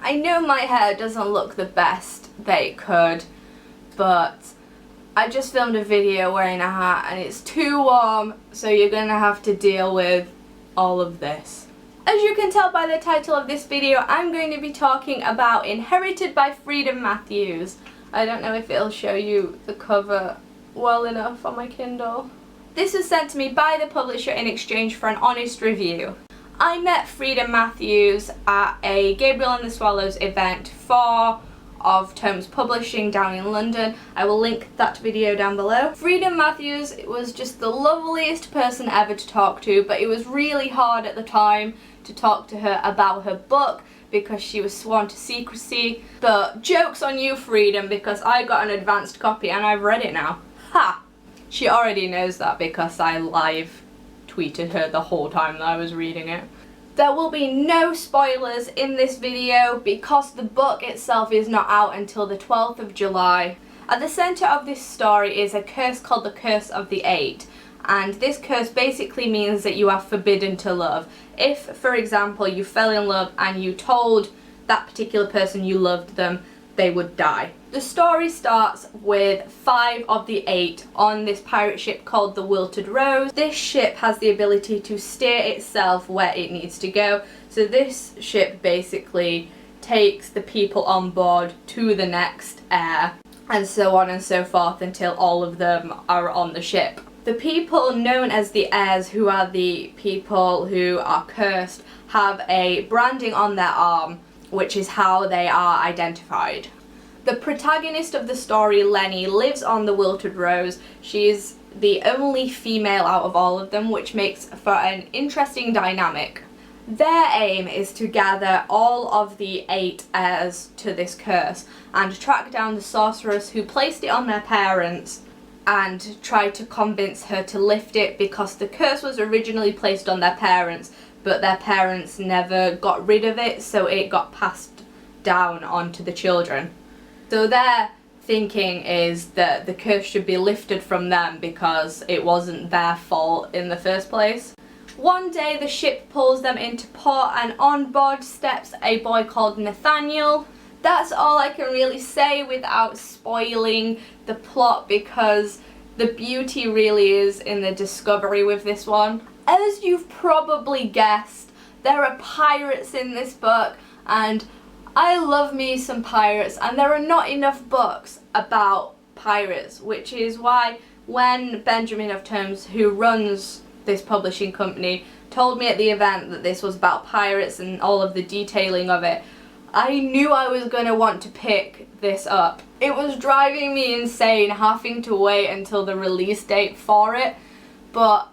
I know my hair doesn't look the best that it could, but I just filmed a video wearing a hat and it's too warm, so you're gonna have to deal with all of this. As you can tell by the title of this video, I'm going to be talking about Inherited by Freedom Matthews. I don't know if it'll show you the cover well enough on my Kindle. This was sent to me by the publisher in exchange for an honest review. I met Freedom Matthews at a Gabriel and the Swallows event for Of Tomes Publishing down in London. I will link that video down below. Freedom Matthews was just the loveliest person ever to talk to, but it was really hard at the time to talk to her about her book because she was sworn to secrecy. But joke's on you, Freedom, because I got an advanced copy and I've read it now. Ha! She already knows that because I live tweeted her the whole time that I was reading it. There will be no spoilers in this video because the book itself is not out until the 12th of July. At the centre of this story is a curse called the Curse of the Eight, and this curse basically means that you are forbidden to love. If, for example, you fell in love and you told that particular person you loved them, they would die. The story starts with 5 of the 8 on this pirate ship called the Wilted Rose. This ship has the ability to steer itself where it needs to go. So this ship basically takes the people on board to the next heir, and so on and so forth until all of them are on the ship. The people known as the heirs, who are the people who are cursed, have a branding on their arm, which is how they are identified. The protagonist of the story, Lenny, lives on the Wilted Rose. She's the only female out of all of them, which makes for an interesting dynamic. Their aim is to gather all of the 8 heirs to this curse and track down the sorceress who placed it on their parents and try to convince her to lift it, because the curse was originally placed on their parents, but their parents never got rid of it, so it got passed down onto the children. So their thinking is that the curse should be lifted from them because it wasn't their fault in the first place. One day the ship pulls them into port and on board steps a boy called Nathaniel. That's all I can really say without spoiling the plot, because the beauty really is in the discovery with this one. As you've probably guessed, there are pirates in this book, and I love me some pirates, and there are not enough books about pirates, which is why when Benjamin of Tomes, who runs this publishing company, told me at the event that this was about pirates and all of the detailing of it, I knew I was going to want to pick this up. It was driving me insane having to wait until the release date for it, but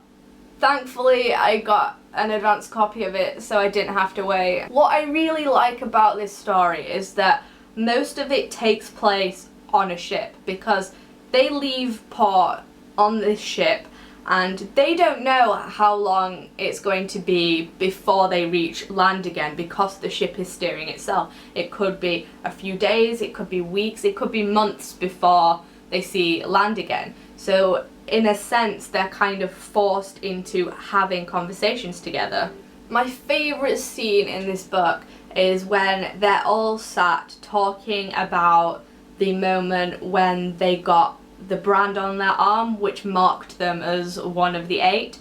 thankfully I got an advanced copy of it, so I didn't have to wait. What I really like about this story is that most of it takes place on a ship, because they leave port on this ship and they don't know how long it's going to be before they reach land again, because the ship is steering itself. It could be a few days, it could be weeks, it could be months before they see land again. So in a sense, they're kind of forced into having conversations together. My favourite scene in this book is when they're all sat talking about the moment when they got the brand on their arm, which marked them as one of the 8.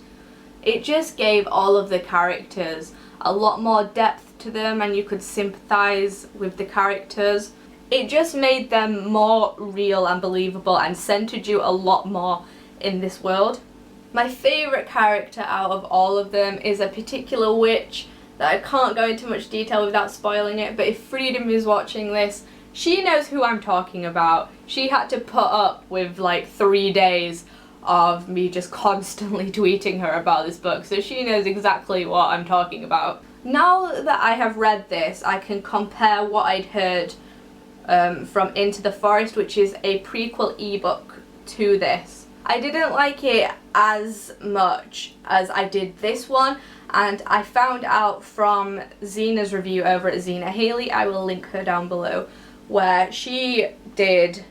It just gave all of the characters a lot more depth to them, and you could sympathise with the characters. It just made them more real and believable and centered you a lot more in this world. My favourite character out of all of them is a particular witch that I can't go into much detail without spoiling it, but if Freedom is watching this, she knows who I'm talking about. She had to put up with like 3 days of me just constantly tweeting her about this book, so she knows exactly what I'm talking about. Now that I have read this, I can compare what I'd heard from Into the Forest, which is a prequel ebook to this. I didn't like it as much as I did this one, and I found out from Zena's review over at Zena Haley, I will link her down below, where she did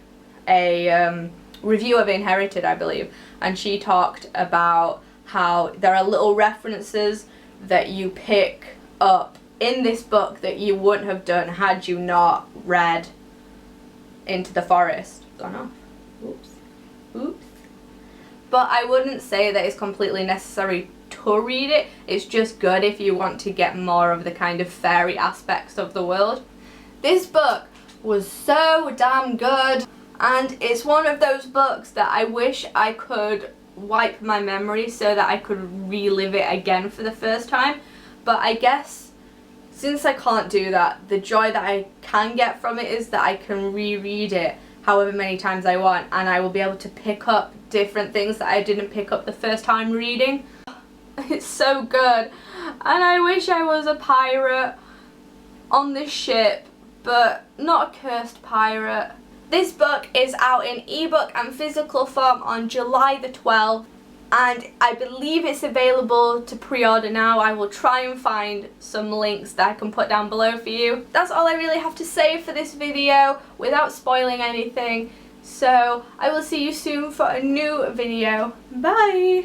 a review of Inherited, I believe, and she talked about how there are little references that you pick up in this book that you wouldn't have done had you not read Into the Forest. Gone off. Oops. Oops. But I wouldn't say that it's completely necessary to read it. It's just good if you want to get more of the kind of fairy aspects of the world. This book was so damn good, and it's one of those books that I wish I could wipe my memory so that I could relive it again for the first time. But I guess since I can't do that, the joy that I can get from it is that I can reread it however many times I want, and I will be able to pick up different things that I didn't pick up the first time reading. It's so good, and I wish I was a pirate on this ship, but not a cursed pirate. This book is out in ebook and physical form on July the 12th, and I believe it's available to pre-order now. I will try and find some links that I can put down below for you. That's all I really have to say for this video without spoiling anything. So I will see you soon for a new video. Bye!